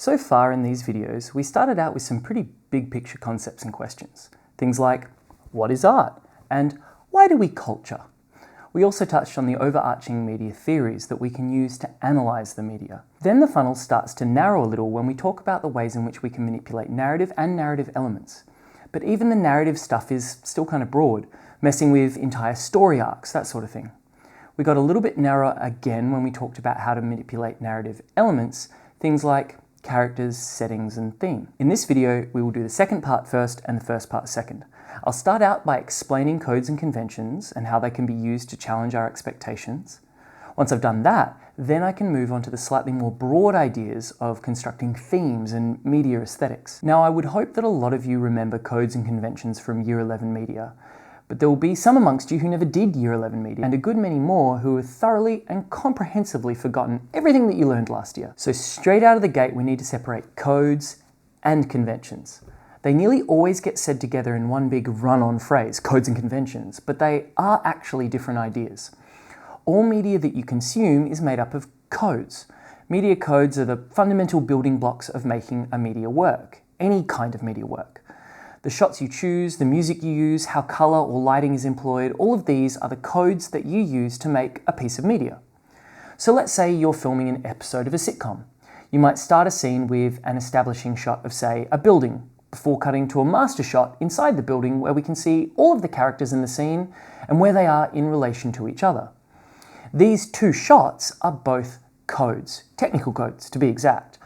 So far in these videos, we started out with some pretty big picture concepts and questions. Things like, what is art? And why do we culture? We also touched on the overarching media theories that we can use to analyse the media. Then the funnel starts to narrow a little when we talk about the ways in which we can manipulate narrative and narrative elements. But even the narrative stuff is still kind of broad, messing with entire story arcs, that sort of thing. We got a little bit narrower again when we talked about how to manipulate narrative elements, things like characters, settings, and theme. In this video, we will do the second part first and the first part second. I'll start out by explaining codes and conventions and how they can be used to challenge our expectations. Once I've done that, then I can move on to the slightly more broad ideas of constructing themes and media aesthetics. Now, I would hope that a lot of you remember codes and conventions from Year 11 media, but there will be some amongst you who never did Year 11 media, and a good many more who have thoroughly and comprehensively forgotten everything that you learned last year. So straight out of the gate, we need to separate codes and conventions. They nearly always get said together in one big run-on phrase, codes and conventions, but they are actually different ideas. All media that you consume is made up of codes. Media codes are the fundamental building blocks of making a media work, any kind of media work. The shots you choose, the music you use, how colour or lighting is employed, all of these are the codes that you use to make a piece of media. So let's say you're filming an episode of a sitcom. You might start a scene with an establishing shot of, say, a building, before cutting to a master shot inside the building where we can see all of the characters in the scene and where they are in relation to each other. These two shots are both codes, technical codes to be exact.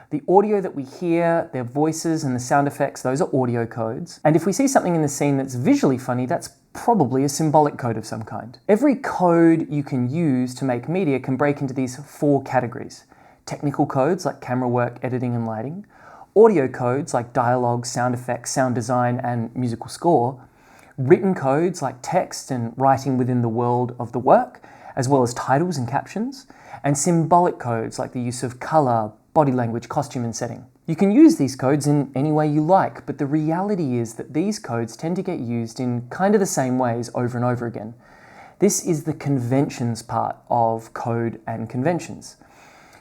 The audio that we hear, their voices and the sound effects, those are audio codes. And if we see something in the scene that's visually funny, that's probably a symbolic code of some kind. Every code you can use to make media can break into these four categories. Technical codes like camera work, editing and lighting. Audio codes like dialogue, sound effects, sound design and musical score. Written codes like text and writing within the world of the work, as well as titles and captions. And symbolic codes like the use of color, body language, costume and setting. You can use these codes in any way you like, but the reality is that these codes tend to get used in kind of the same ways over and over again. This is the conventions part of code and conventions.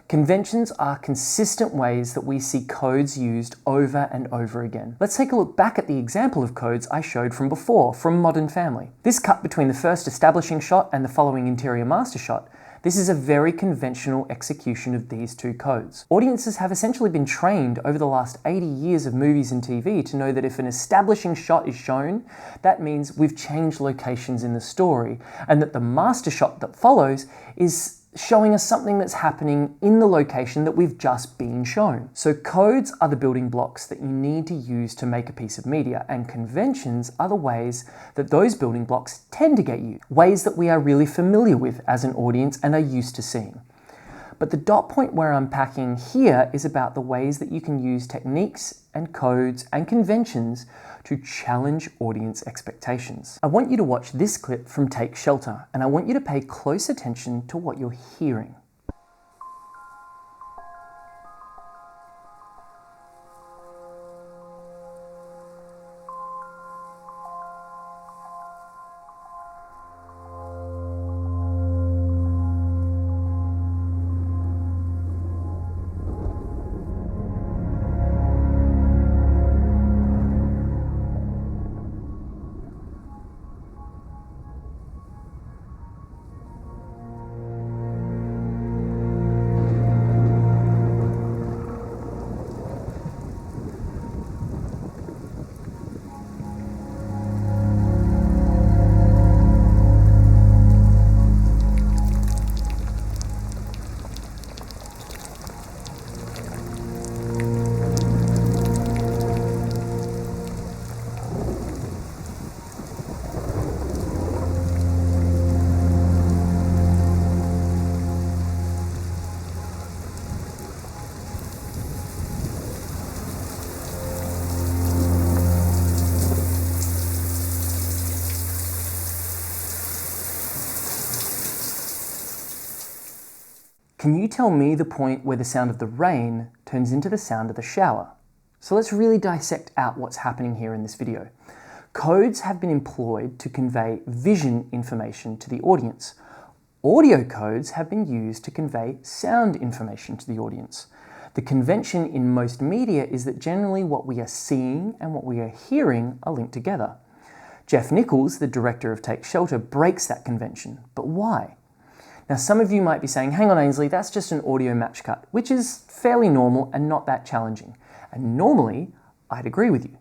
Conventions are consistent ways that we see codes used over and over again. Let's take a look back at the example of codes I showed from before, from Modern Family. This cut between the first establishing shot and the following interior master shot, this is a very conventional execution of these two codes. Audiences have essentially been trained over the last 80 years of movies and TV to know that if an establishing shot is shown, that means we've changed locations in the story, and that the master shot that follows is showing us something that's happening in the location that we've just been shown. So codes are the building blocks that you need to use to make a piece of media, and conventions are the ways that those building blocks tend to get used, ways that we are really familiar with as an audience and are used to seeing. But the dot point we're unpacking here is about the ways that you can use techniques and codes and conventions to challenge audience expectations. I want you to watch this clip from Take Shelter, and I want you to pay close attention to what you're hearing. Can you tell me the point where the sound of the rain turns into the sound of the shower? So let's really dissect out what's happening here in this video. Codes have been employed to convey vision information to the audience. Audio codes have been used to convey sound information to the audience. The convention in most media is that generally what we are seeing and what we are hearing are linked together. Jeff Nichols, the director of Take Shelter, breaks that convention. But why? Now, some of you might be saying, hang on Ainsley, that's just an audio match cut, which is fairly normal and not that challenging. And normally, I'd agree with you.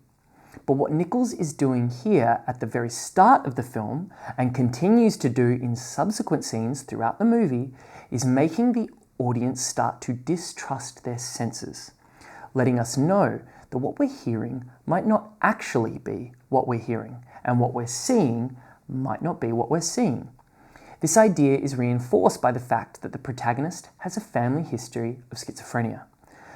But what Nichols is doing here at the very start of the film, and continues to do in subsequent scenes throughout the movie, is making the audience start to distrust their senses, letting us know that what we're hearing might not actually be what we're hearing, and what we're seeing might not be what we're seeing. This idea is reinforced by the fact that the protagonist has a family history of schizophrenia.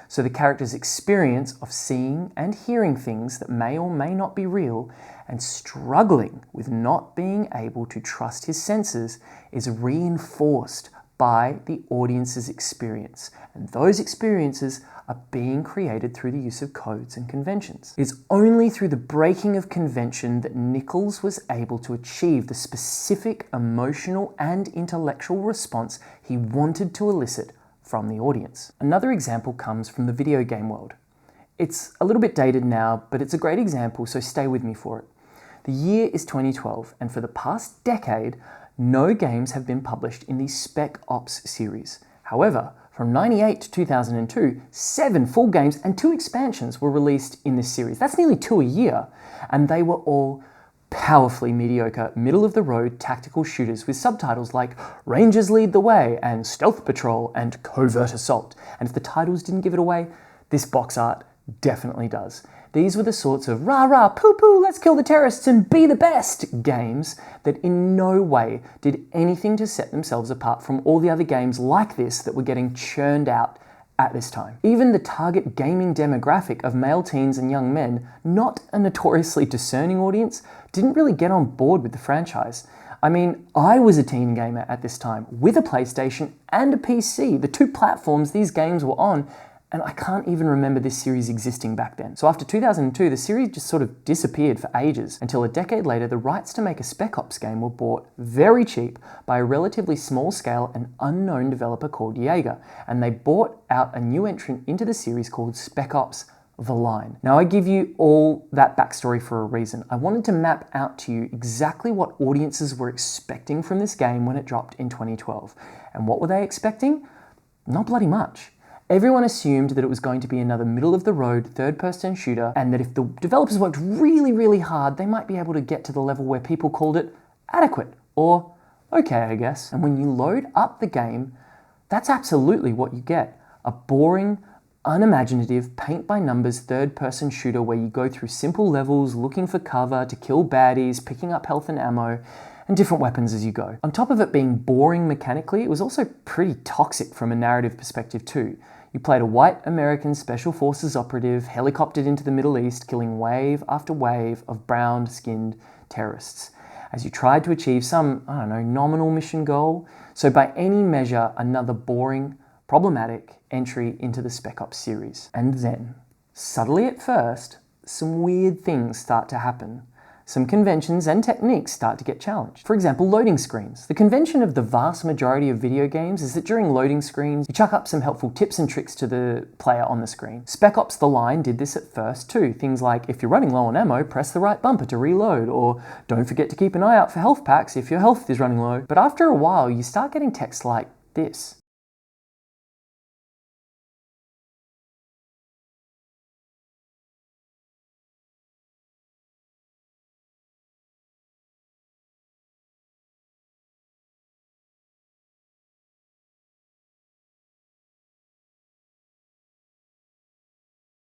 So the character's experience of seeing and hearing things that may or may not be real and struggling with not being able to trust his senses is reinforced by the audience's experience. And those experiences are being created through the use of codes and conventions. It's only through the breaking of convention that Nichols was able to achieve the specific emotional and intellectual response he wanted to elicit from the audience. Another example comes from the video game world. It's a little bit dated now, but it's a great example, so stay with me for it. The year is 2012, and for the past decade, no games have been published in the Spec Ops series. However, from 98 to 2002, 7 full games and 2 expansions were released in this series. That's nearly 2 a year, and they were all powerfully mediocre, middle-of-the-road tactical shooters with subtitles like Rangers Lead the Way and Stealth Patrol and Covert Assault. And if the titles didn't give it away, this box art definitely does. These were the sorts of rah-rah, poo-poo, let's kill the terrorists and be the best games that in no way did anything to set themselves apart from all the other games like this that were getting churned out at this time. Even the target gaming demographic of male teens and young men, not a notoriously discerning audience, didn't really get on board with the franchise. I mean, I was a teen gamer at this time with a PlayStation and a PC, the 2 platforms these games were on, and I can't even remember this series existing back then. So after 2002, the series just sort of disappeared for ages, until a decade later, the rights to make a Spec Ops game were bought very cheap by a relatively small scale and unknown developer called Jaeger, and they bought out a new entrant into the series called Spec Ops The Line. Now, I give you all that backstory for a reason. I wanted to map out to you exactly what audiences were expecting from this game when it dropped in 2012. And what were they expecting? Not bloody much. Everyone assumed that it was going to be another middle-of-the-road third-person shooter, and that if the developers worked really, really hard, they might be able to get to the level where people called it adequate, or okay, I guess. And when you load up the game, that's absolutely what you get. A boring, unimaginative, paint-by-numbers third-person shooter where you go through simple levels, looking for cover to kill baddies, picking up health and ammo, and different weapons as you go. On top of it being boring mechanically, it was also pretty toxic from a narrative perspective too. You played a white American Special Forces operative helicoptered into the Middle East, killing wave after wave of brown-skinned terrorists as you tried to achieve some, nominal mission goal. So by any measure, another boring, problematic entry into the Spec Ops series. And then, subtly at first, some weird things start to happen. Some conventions and techniques start to get challenged. For example, loading screens. The convention of the vast majority of video games is that during loading screens, you chuck up some helpful tips and tricks to the player on the screen. Spec Ops The Line did this at first too. Things like, if you're running low on ammo, press the right bumper to reload, or don't forget to keep an eye out for health packs if your health is running low. But after a while, you start getting text like this.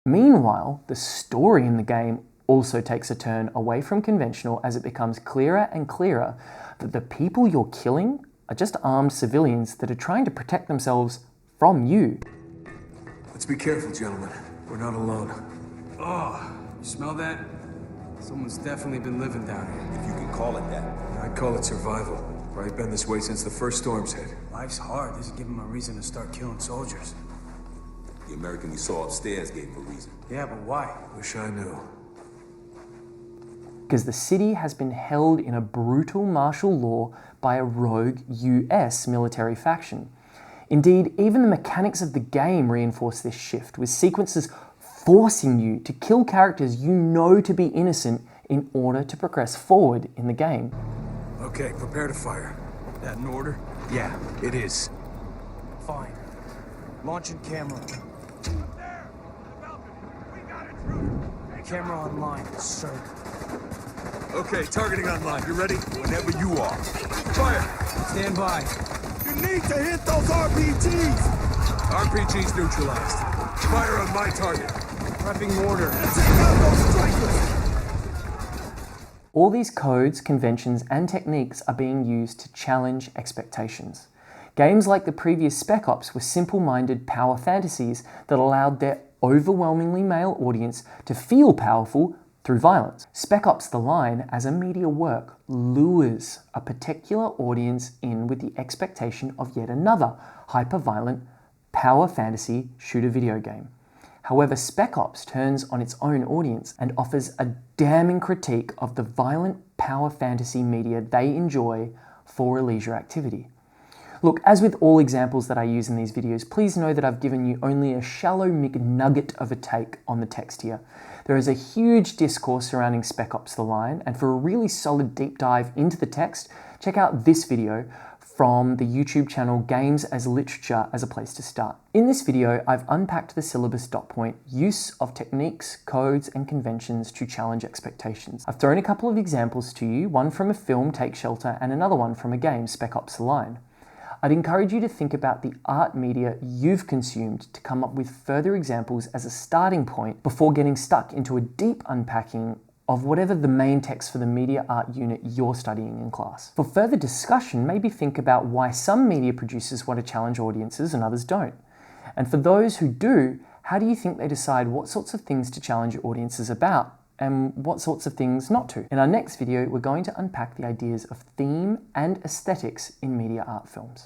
Meanwhile, the story in the game also takes a turn away from conventional as it becomes clearer and clearer that the people you're killing are just armed civilians that are trying to protect themselves from you. Let's be careful, gentlemen. We're not alone. Oh, you smell that? Someone's definitely been living down here. If you can call it that. I'd call it survival. Probably been this way since the first storms hit. Life's hard. This is giving him a reason to start killing soldiers. The American we saw upstairs gave him a reason. Yeah, but why? Wish I knew. Because the city has been held in a brutal martial law by a rogue US military faction. Indeed, even the mechanics of the game reinforce this shift, with sequences forcing you to kill characters you know to be innocent in order to progress forward in the game. Okay, prepare to fire. That in order? Yeah, it is. Fine. Launching camera. Camera online, sir. Okay, targeting online. You ready? Whenever you are. Fire! Stand by. You need to hit those RPGs! RPGs neutralized. Fire on my target. Prepping mortar. Take out those strikers! All these codes, conventions, and techniques are being used to challenge expectations. Games like the previous Spec Ops were simple-minded power fantasies that allowed their overwhelmingly male audience to feel powerful through violence. Spec Ops: The Line, as a media work, lures a particular audience in with the expectation of yet another hyper-violent power fantasy shooter video game. However, Spec Ops turns on its own audience and offers a damning critique of the violent power fantasy media they enjoy for a leisure activity. Look, as with all examples that I use in these videos, please know that I've given you only a shallow McNugget of a take on the text here. There is a huge discourse surrounding Spec Ops: The Line, and for a really solid deep dive into the text, check out this video from the YouTube channel Games as Literature as a place to start. In this video, I've unpacked the syllabus dot point, use of techniques, codes, and conventions to challenge expectations. I've thrown a couple of examples to you, one from a film, Take Shelter, and another one from a game, Spec Ops: The Line. I'd encourage you to think about the art media you've consumed to come up with further examples as a starting point before getting stuck into a deep unpacking of whatever the main text for the media art unit you're studying in class. For further discussion, maybe think about why some media producers want to challenge audiences and others don't. And for those who do, how do you think they decide what sorts of things to challenge audiences about and what sorts of things not to? In our next video, we're going to unpack the ideas of theme and aesthetics in media art films.